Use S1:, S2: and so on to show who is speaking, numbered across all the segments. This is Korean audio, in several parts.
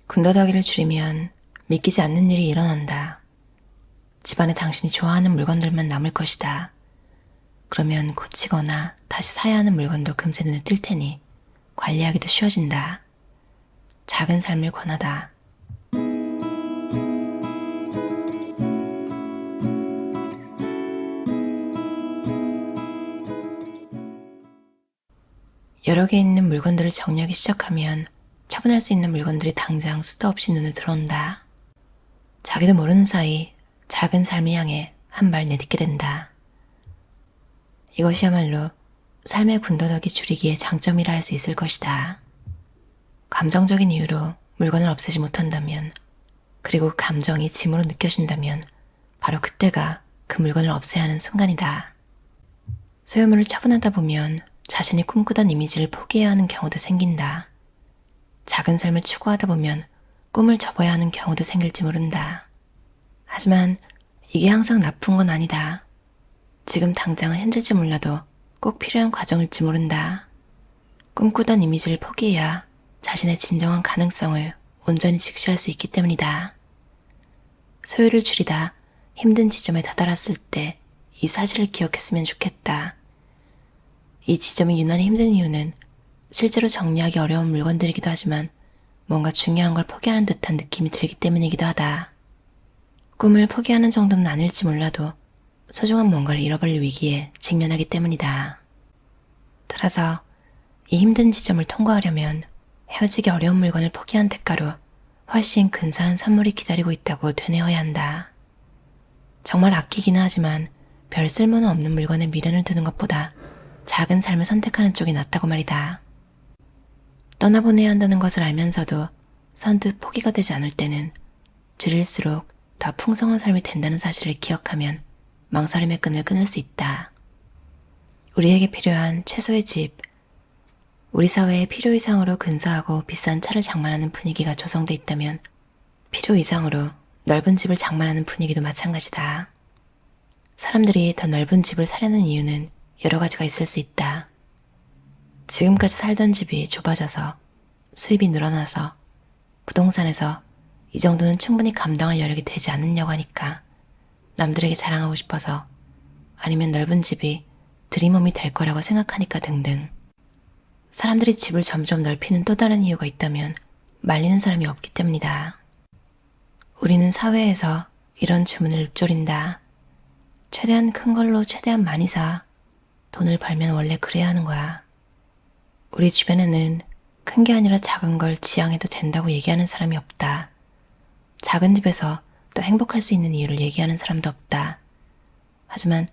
S1: 군더더기를 줄이면 믿기지 않는 일이 일어난다. 집안에 당신이 좋아하는 물건들만 남을 것이다. 그러면 고치거나 다시 사야 하는 물건도 금세 눈에 띌 테니 관리하기도 쉬워진다. 작은 삶을 권하다. 여러 개 있는 물건들을 정리하기 시작하면 처분할 수 있는 물건들이 당장 수도 없이 눈에 들어온다. 자기도 모르는 사이 작은 삶을 향해 한 발 내딛게 된다. 이것이야말로 삶의 군더더기 줄이기의 장점이라 할 수 있을 것이다. 감정적인 이유로 물건을 없애지 못한다면, 그리고 감정이 짐으로 느껴진다면 바로 그때가 그 물건을 없애야 하는 순간이다. 소유물을 처분하다 보면 자신이 꿈꾸던 이미지를 포기해야 하는 경우도 생긴다. 작은 삶을 추구하다 보면 꿈을 접어야 하는 경우도 생길지 모른다. 하지만 이게 항상 나쁜 건 아니다. 지금 당장은 힘들지 몰라도 꼭 필요한 과정일지 모른다. 꿈꾸던 이미지를 포기해야 자신의 진정한 가능성을 온전히 직시할 수 있기 때문이다. 소유를 줄이다 힘든 지점에 다다랐을 때 이 사실을 기억했으면 좋겠다. 이 지점이 유난히 힘든 이유는 실제로 정리하기 어려운 물건들이기도 하지만 뭔가 중요한 걸 포기하는 듯한 느낌이 들기 때문이기도 하다. 꿈을 포기하는 정도는 아닐지 몰라도 소중한 뭔가를 잃어버릴 위기에 직면하기 때문이다. 따라서 이 힘든 지점을 통과하려면 헤어지기 어려운 물건을 포기한 대가로 훨씬 근사한 선물이 기다리고 있다고 되뇌어야 한다. 정말 아끼기는 하지만 별 쓸모는 없는 물건에 미련을 두는 것보다 작은 삶을 선택하는 쪽이 낫다고 말이다. 떠나보내야 한다는 것을 알면서도 선뜻 포기가 되지 않을 때는 줄일수록 더 풍성한 삶이 된다는 사실을 기억하면 망설임의 끈을 끊을 수 있다. 우리에게 필요한 최소의 집, 우리 사회에 필요 이상으로 근사하고 비싼 차를 장만하는 분위기가 조성돼 있다면 필요 이상으로 넓은 집을 장만하는 분위기도 마찬가지다. 사람들이 더 넓은 집을 사려는 이유는 여러 가지가 있을 수 있다. 지금까지 살던 집이 좁아져서 수입이 늘어나서 부동산에서 이 정도는 충분히 감당할 여력이 되지 않느냐고 하니까 남들에게 자랑하고 싶어서, 아니면 넓은 집이 드림홈이 될 거라고 생각하니까 등등. 사람들이 집을 점점 넓히는 또 다른 이유가 있다면 말리는 사람이 없기 때문이다. 우리는 사회에서 이런 주문을 읊조린다. 최대한 큰 걸로 최대한 많이 사. 돈을 벌면 원래 그래야 하는 거야. 우리 주변에는 큰 게 아니라 작은 걸 지향해도 된다고 얘기하는 사람이 없다. 작은 집에서 또 행복할 수 있는 이유를 얘기하는 사람도 없다. 하지만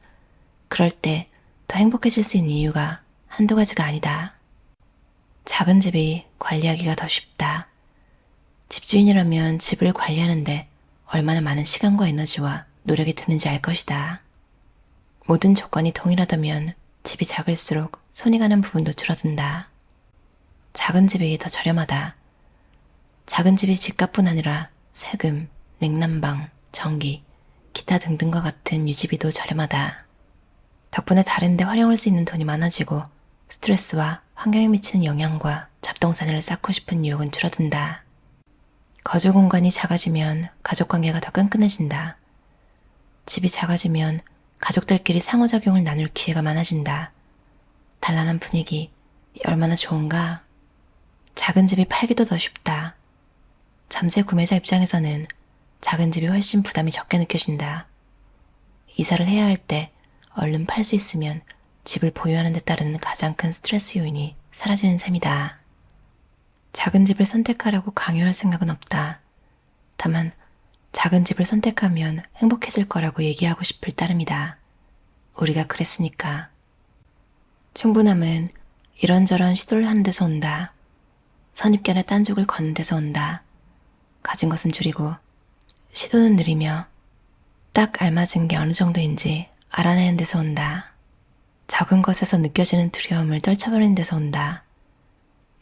S1: 그럴 때 더 행복해질 수 있는 이유가 한두 가지가 아니다. 작은 집이 관리하기가 더 쉽다. 집주인이라면 집을 관리하는데 얼마나 많은 시간과 에너지와 노력이 드는지 알 것이다. 모든 조건이 동일하다면 집이 작을수록 손이 가는 부분도 줄어든다. 작은 집이 더 저렴하다. 작은 집이 집값뿐 아니라 세금, 냉난방, 전기, 기타 등등과 같은 유지비도 저렴하다. 덕분에 다른 데 활용할 수 있는 돈이 많아지고 스트레스와 환경에 미치는 영향과 잡동사니를 쌓고 싶은 유혹은 줄어든다. 거주 공간이 작아지면 가족관계가 더 끈끈해진다. 집이 작아지면 가족들끼리 상호작용을 나눌 기회가 많아진다. 단란한 분위기, 얼마나 좋은가? 작은 집이 팔기도 더 쉽다. 잠재 구매자 입장에서는 작은 집이 훨씬 부담이 적게 느껴진다. 이사를 해야 할 때 얼른 팔 수 있으면 집을 보유하는 데 따르는 가장 큰 스트레스 요인이 사라지는 셈이다. 작은 집을 선택하라고 강요할 생각은 없다. 다만 작은 집을 선택하면 행복해질 거라고 얘기하고 싶을 따름이다. 우리가 그랬으니까. 충분함은 이런저런 시도를 하는 데서 온다. 선입견에 딴죽을 걷는 데서 온다. 가진 것은 줄이고 시도는 느리며 딱 알맞은 게 어느 정도인지 알아내는 데서 온다. 적은 것에서 느껴지는 두려움을 떨쳐버리는 데서 온다.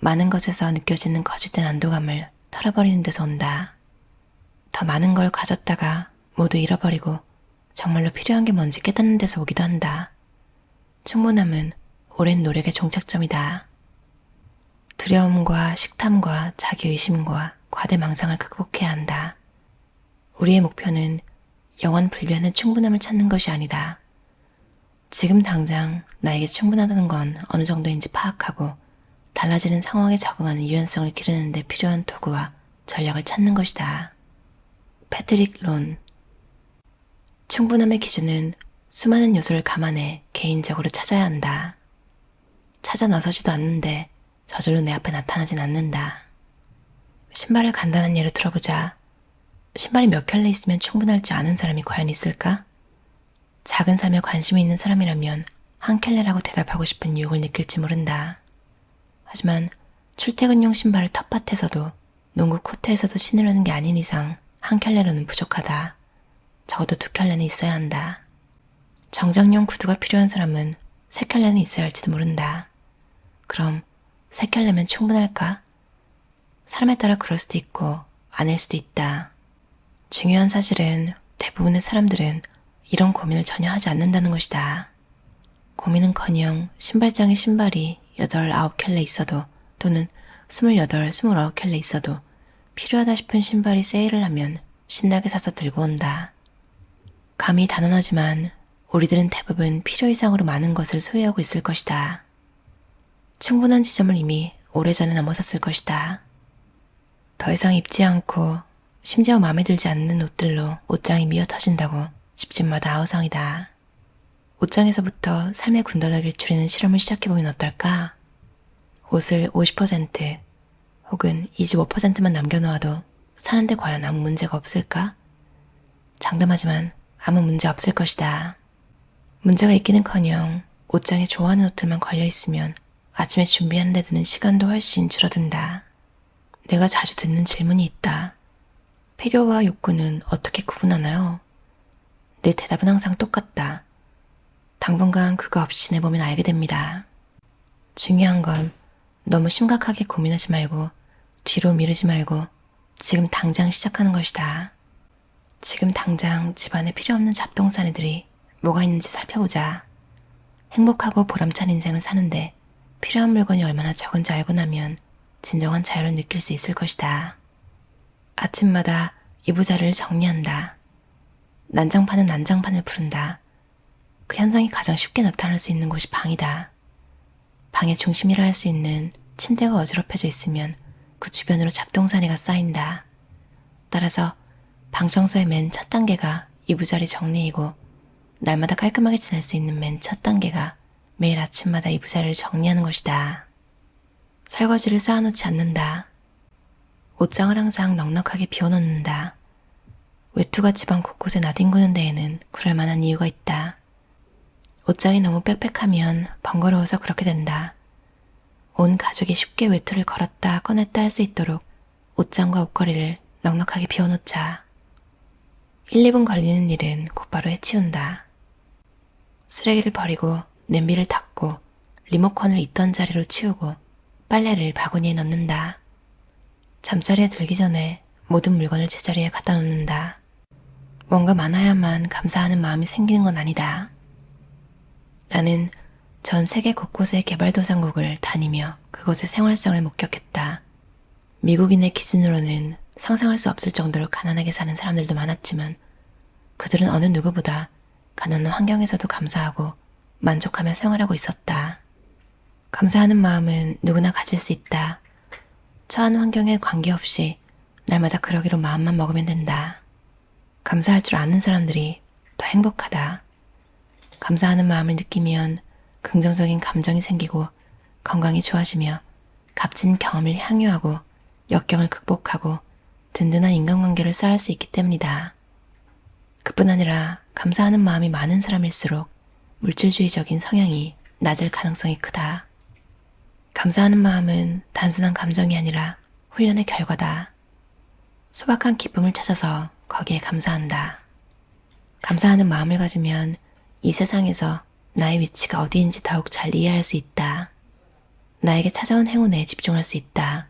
S1: 많은 것에서 느껴지는 거짓된 안도감을 털어버리는 데서 온다. 더 많은 걸 가졌다가 모두 잃어버리고 정말로 필요한 게 뭔지 깨닫는 데서 오기도 한다. 충분함은 오랜 노력의 종착점이다. 두려움과 식탐과 자기의심과 과대망상을 극복해야 한다. 우리의 목표는 영원 불변의 충분함을 찾는 것이 아니다. 지금 당장 나에게 충분하다는 건 어느 정도인지 파악하고 달라지는 상황에 적응하는 유연성을 기르는 데 필요한 도구와 전략을 찾는 것이다. 패트릭 론. 충분함의 기준은 수많은 요소를 감안해 개인적으로 찾아야 한다. 찾아 나서지도 않는데 저절로 내 앞에 나타나진 않는다. 신발을 간단한 예로 들어보자. 신발이 몇 켤레 있으면 충분할지 아는 사람이 과연 있을까? 작은 삶에 관심이 있는 사람이라면 한 켤레라고 대답하고 싶은 유혹을 느낄지 모른다. 하지만 출퇴근용 신발을 텃밭에서도 농구 코트에서도 신으려는 게 아닌 이상 한 켤레로는 부족하다. 적어도 2켤레는 있어야 한다. 정장용 구두가 필요한 사람은 3켤레는 있어야 할지도 모른다. 그럼 3켤레면 충분할까? 사람에 따라 그럴 수도 있고 아닐 수도 있다. 중요한 사실은 대부분의 사람들은 이런 고민을 전혀 하지 않는다는 것이다. 고민은커녕 신발장에 신발이 8, 9켤레 있어도 또는 28, 29켤레 있어도 필요하다 싶은 신발이 세일을 하면 신나게 사서 들고 온다. 감이 단언하지만 우리들은 대부분 필요 이상으로 많은 것을 소유하고 있을 것이다. 충분한 지점을 이미 오래전에 넘어섰을 것이다. 더 이상 입지 않고 심지어 마음에 들지 않는 옷들로 옷장이 미어 터진다고 집집마다 아우성이다. 옷장에서부터 삶의 군더더기를 줄이는 실험을 시작해보면 어떨까? 옷을 50% 혹은 25%만 남겨놓아도 사는데 과연 아무 문제가 없을까? 장담하지만 아무 문제 없을 것이다. 문제가 있기는커녕 옷장에 좋아하는 옷들만 걸려있으면 아침에 준비하는 데 드는 시간도 훨씬 줄어든다. 내가 자주 듣는 질문이 있다. 필요와 욕구는 어떻게 구분하나요? 내 대답은 항상 똑같다. 당분간 그거 없이 지내보면 알게 됩니다. 중요한 건 너무 심각하게 고민하지 말고 뒤로 미루지 말고 지금 당장 시작하는 것이다. 지금 당장 집안에 필요 없는 잡동사니들이 뭐가 있는지 살펴보자. 행복하고 보람찬 인생을 사는데 필요한 물건이 얼마나 적은지 알고 나면 진정한 자유를 느낄 수 있을 것이다. 아침마다 이부자리를 정리한다. 난장판은 난장판을 부른다. 그 현상이 가장 쉽게 나타날 수 있는 곳이 방이다. 방의 중심이라 할 수 있는 침대가 어지럽혀져 있으면 그 주변으로 잡동사니가 쌓인다. 따라서 방 청소의 맨 첫 단계가 이부자리 정리이고 날마다 깔끔하게 지낼 수 있는 맨 첫 단계가 매일 아침마다 이부자리를 정리하는 것이다. 설거지를 쌓아놓지 않는다. 옷장을 항상 넉넉하게 비워놓는다. 외투가 집안 곳곳에 나뒹구는 데에는 그럴 만한 이유가 있다. 옷장이 너무 빽빽하면 번거로워서 그렇게 된다. 온 가족이 쉽게 외투를 걸었다 꺼냈다 할 수 있도록 옷장과 옷걸이를 넉넉하게 비워놓자. 1, 2분 걸리는 일은 곧바로 해치운다. 쓰레기를 버리고 냄비를 닦고 리모컨을 있던 자리로 치우고 빨래를 바구니에 넣는다. 잠자리에 들기 전에 모든 물건을 제자리에 갖다 놓는다. 뭔가 많아야만 감사하는 마음이 생기는 건 아니다. 나는 전 세계 곳곳의 개발도상국을 다니며 그곳의 생활상을 목격했다. 미국인의 기준으로는 상상할 수 없을 정도로 가난하게 사는 사람들도 많았지만 그들은 어느 누구보다 가난한 환경에서도 감사하고 만족하며 생활하고 있었다. 감사하는 마음은 누구나 가질 수 있다. 처한 환경에 관계없이 날마다 그러기로 마음만 먹으면 된다. 감사할 줄 아는 사람들이 더 행복하다. 감사하는 마음을 느끼면 긍정적인 감정이 생기고 건강이 좋아지며 값진 경험을 향유하고 역경을 극복하고 든든한 인간관계를 쌓을 수 있기 때문이다. 그뿐 아니라 감사하는 마음이 많은 사람일수록 물질주의적인 성향이 낮을 가능성이 크다. 감사하는 마음은 단순한 감정이 아니라 훈련의 결과다. 소박한 기쁨을 찾아서 거기에 감사한다. 감사하는 마음을 가지면 이 세상에서 나의 위치가 어디인지 더욱 잘 이해할 수 있다. 나에게 찾아온 행운에 집중할 수 있다.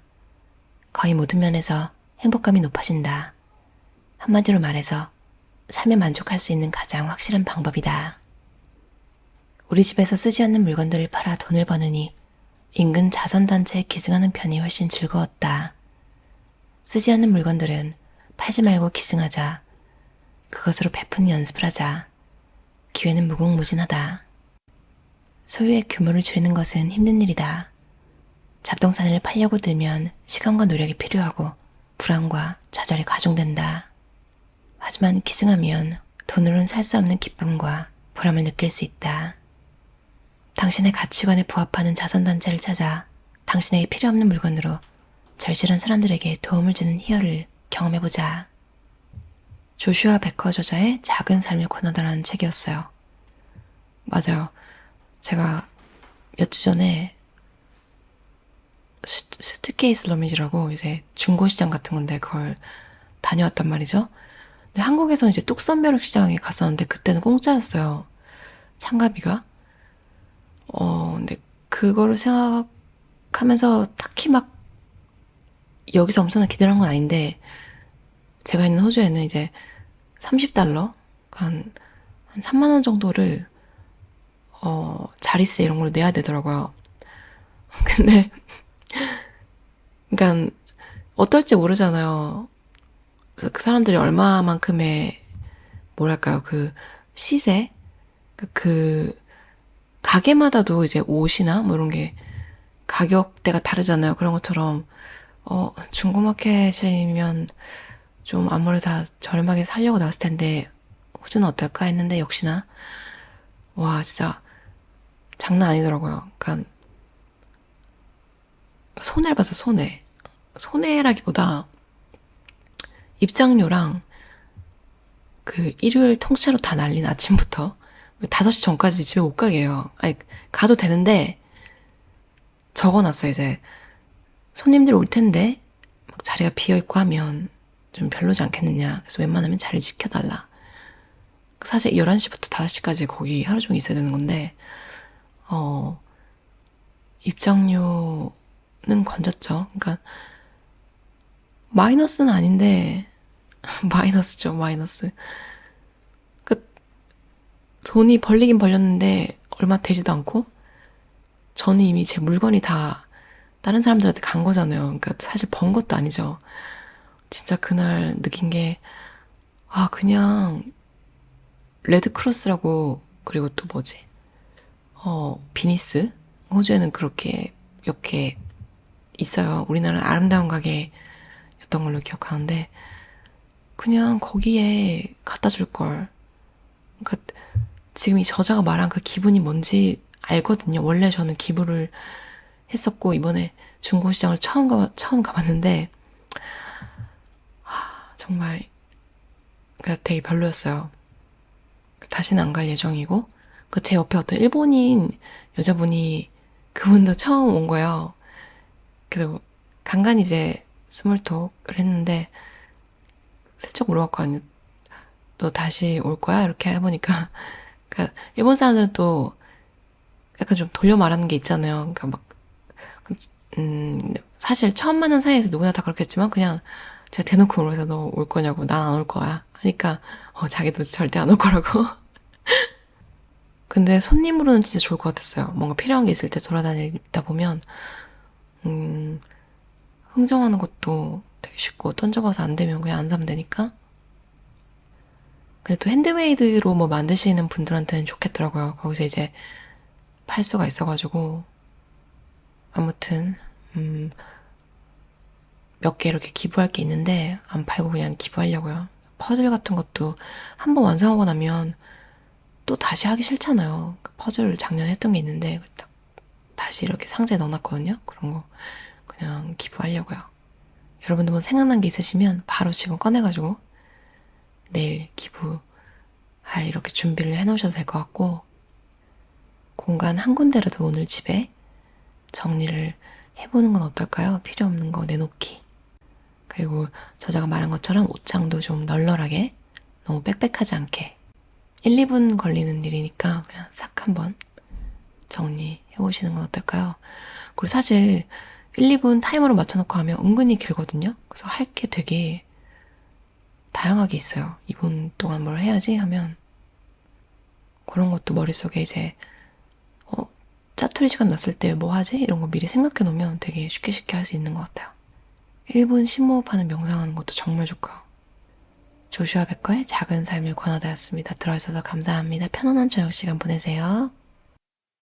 S1: 거의 모든 면에서 행복감이 높아진다. 한마디로 말해서 삶에 만족할 수 있는 가장 확실한 방법이다. 우리 집에서 쓰지 않는 물건들을 팔아 돈을 버느니 인근 자선단체에 기증하는 편이 훨씬 즐거웠다. 쓰지 않는 물건들은 팔지 말고 기증하자. 그것으로 베푸는 연습을 하자. 기회는 무궁무진하다. 소유의 규모를 줄이는 것은 힘든 일이다. 잡동사니를 팔려고 들면 시간과 노력이 필요하고 불안과 좌절이 가중된다. 하지만 기증하면 돈으로는 살 수 없는 기쁨과 보람을 느낄 수 있다. 당신의 가치관에 부합하는 자선단체를 찾아 당신에게 필요 없는 물건으로 절실한 사람들에게 도움을 주는 희열을 경험해보자. 조슈아 베커 저자의 작은 삶의 코너다라는 책이었어요. 맞아요. 제가 몇 주 전에 수트케이스 러미지라고 이제 중고시장 같은 건데 그걸 다녀왔단 말이죠. 근데 한국에서는 이제 뚝섬벼룩 시장에 갔었는데 그때는 공짜였어요. 참가비가. 근데 그거를 생각하면서 딱히 막 여기서 엄청나 기대를 한 건 아닌데 제가 있는 호주에는 이제 $30, 한 3만 원 정도를 자리세 이런 걸로 내야 되더라고요. 근데 그러니까 어떨지 모르잖아요. 그 사람들이 얼마만큼의 뭐랄까요, 그 시세, 그 가게마다도 이제 옷이나 뭐 이런 게 가격대가 다르잖아요. 그런 것처럼 중고마켓이면 좀 아무래도 다 저렴하게 살려고 나왔을 텐데 호주는 어떨까 했는데 역시나 와 진짜 장난 아니더라고요. 그러니까 손해를 봐서 손해라기보다 입장료랑 그 일요일 통째로 다 날린 아침부터 5시 전까지 집에 못 가게 해요. 아니 가도 되는데 적어놨어요. 이제 손님들 올 텐데 막 자리가 비어있고 하면 좀 별로지 않겠느냐. 그래서 웬만하면 자리를 지켜달라. 사실 11시부터 5시까지 거기 하루 종일 있어야 되는 건데 입장료는 건졌죠. 그러니까 마이너스는 아닌데 마이너스죠. 마이너스. 그 돈이 벌리긴 벌렸는데 얼마 되지도 않고 저는 이미 제 물건이 다 다른 사람들한테 간 거잖아요. 그러니까 사실 번 것도 아니죠. 진짜 그날 느낀 게 그냥 레드크로스라고 그리고 또 뭐지? 비니스? 호주에는 그렇게 이렇게 있어요. 우리나라는 아름다운 가게였던 걸로 기억하는데 그냥 거기에 갖다 줄 걸. 그러니까 지금 이 저자가 말한 그 기분이 뭔지 알거든요. 원래 저는 기부를 했었고 이번에 중고시장을 처음 가봤는데 정말 되게 별로였어요. 다시는 안 갈 예정이고 제 옆에 어떤 일본인 여자분이 그분도 처음 온 거예요. 그리고 간간히 이제 스몰톡을 했는데 슬쩍 물어봤거든요. 너 다시 올 거야? 이렇게 해보니까 그러니까 일본 사람들은 또 약간 좀 돌려 말하는 게 있잖아요. 그러니까 막 사실 처음 만난 사이에서 누구나 다 그렇겠지만 그냥 제가 대놓고 물어서 너 올 거냐고 난 안 올 거야 하니까 자기도 절대 안 올 거라고. 근데 손님으로는 진짜 좋을 것 같았어요. 뭔가 필요한 게 있을 때 돌아다니다 보면 흥정하는 것도 되게 쉽고 던져봐서 안 되면 그냥 안 사면 되니까. 근데 또 핸드메이드로 뭐 만드시는 분들한테는 좋겠더라고요. 거기서 이제 팔 수가 있어가지고 아무튼 몇 개 이렇게 기부할 게 있는데 안 팔고 그냥 기부하려고요. 퍼즐 같은 것도 한번 완성하고 나면 또 다시 하기 싫잖아요. 그 퍼즐 작년에 했던 게 있는데 딱 다시 이렇게 상자에 넣어놨거든요. 그런 거 그냥 기부하려고요. 여러분들 뭐 생각난 게 있으시면 바로 지금 꺼내가지고 내일 기부할 이렇게 준비를 해놓으셔도 될 것 같고 공간 한 군데라도 오늘 집에 정리를 해보는 건 어떨까요? 필요 없는 거 내놓기. 그리고 저자가 말한 것처럼 옷장도 좀 널널하게 너무 빽빽하지 않게 1, 2분 걸리는 일이니까 그냥 싹 한번 정리해 보시는 건 어떨까요? 그리고 사실 1, 2분 타이머로 맞춰놓고 하면 은근히 길거든요. 그래서 할 게 되게 다양하게 있어요. 2분 동안 뭘 해야지 하면 그런 것도 머릿속에 이제 짜투리 시간 났을 때 뭐 하지? 이런 거 미리 생각해 놓으면 되게 쉽게 할 수 있는 것 같아요. 1분 심호흡하는 명상하는 것도 정말 좋고. 조슈아 베커의 작은 삶을 권하다였습니다. 들어주셔서 감사합니다. 편안한 저녁 시간 보내세요.